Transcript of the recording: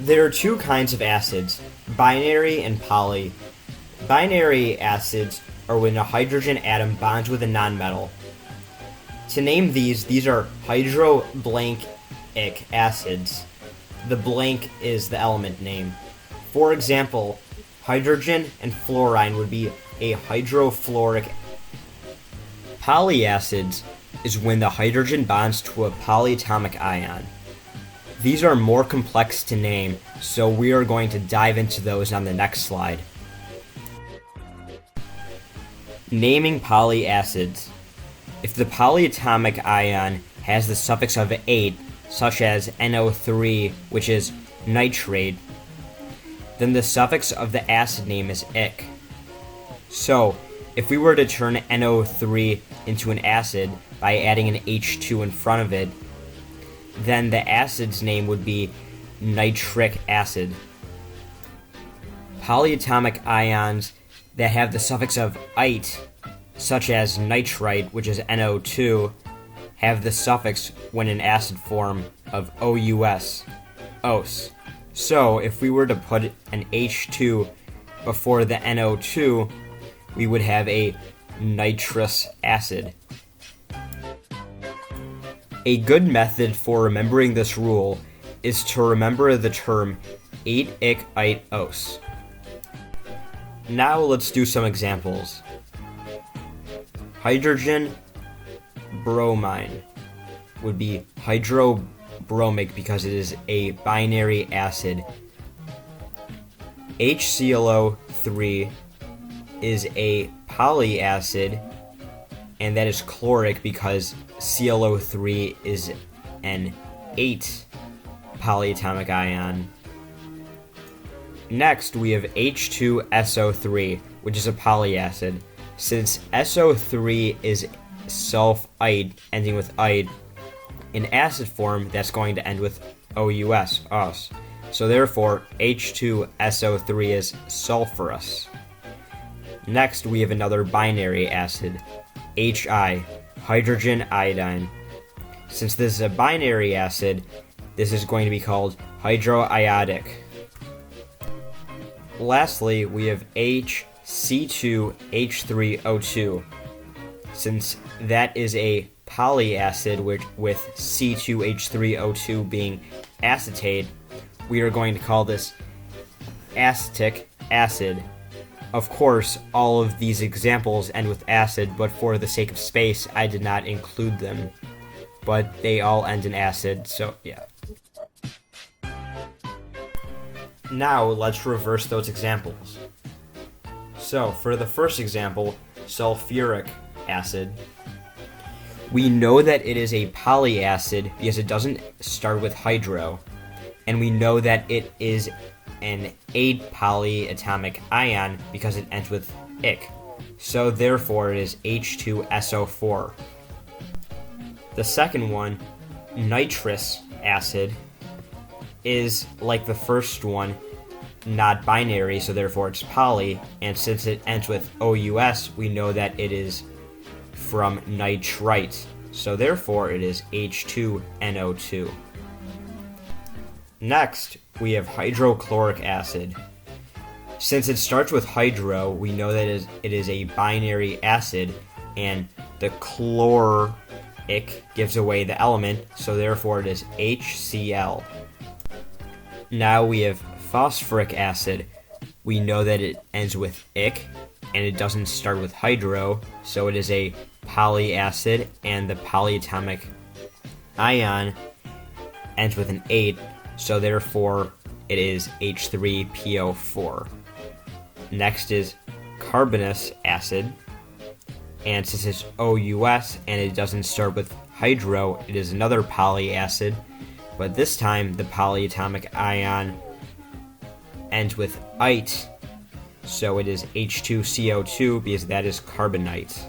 There are two kinds of acids, binary and poly. Binary acids are when a hydrogen atom bonds with a nonmetal. To name these are hydroblankic acids. The blank is the element name. For example, hydrogen and fluorine would be a hydrofluoric. Polyacids is when the hydrogen bonds to a polyatomic ion. These are more complex to name, so we are going to dive into those on the next slide. Naming polyacids. If the polyatomic ion has the suffix of 8, such as NO3, which is nitrate, then the suffix of the acid name is "ic." So, if we were to turn NO3 into an acid by adding an H2 in front of it, then the acid's name would be nitric acid. Polyatomic ions that have the suffix of "ite", such as nitrite, which is NO2, have the suffix when in acid form of OUS, OS. So, if we were to put an H2 before the NO2, we would have a nitrous acid. A good method for remembering this rule is to remember the term 8-ic-ite-os. Now let's do some examples. Hydrogen bromine would be hydrobromic because it is a binary acid. HClO3 is a polyacid, and that is chloric because ClO3 is an 8 polyatomic ion. Next, we have H2SO3, which is a polyacid. Since SO3 is sulfite, ending with ite, in acid form, that's going to end with OUS, os. So therefore, H2SO3 is sulfurous. Next, we have another binary acid, HI, hydrogen iodine. Since this is a binary acid, this is going to be called hydroiodic. Lastly, we have HC2H3O2. Since that is a polyacid with C2H3O2 being acetate, we are going to call this acetic acid. Of course, all of these examples end with acid, but for the sake of space, I did not include them. But they all end in acid, so yeah. Now, let's reverse those examples. So, for the first example, sulfuric acid, we know that it is a polyacid because it doesn't start with hydro, and we know that it is an 8 polyatomic ion because it ends with ic. So therefore it is H2SO4. The second one, nitrous acid, is like the first one, not binary, so therefore it's poly, and since it ends with OUS, we know that it is from nitrite, so therefore it is H2NO2. Next, we have hydrochloric acid. Since it starts with hydro, we know that it is a binary acid, and the chloric gives away the element, so therefore it is HCl. Now we have phosphoric acid. We know that it ends with ic, and it doesn't start with hydro, so it is a polyacid, and the polyatomic ion ends with an 8, so therefore it is H3PO4. Next is carbonous acid, and since it's OUS and it doesn't start with hydro, it is another polyacid, but this time the polyatomic ion ends with ite, so it is H2CO2 because that is carbonite.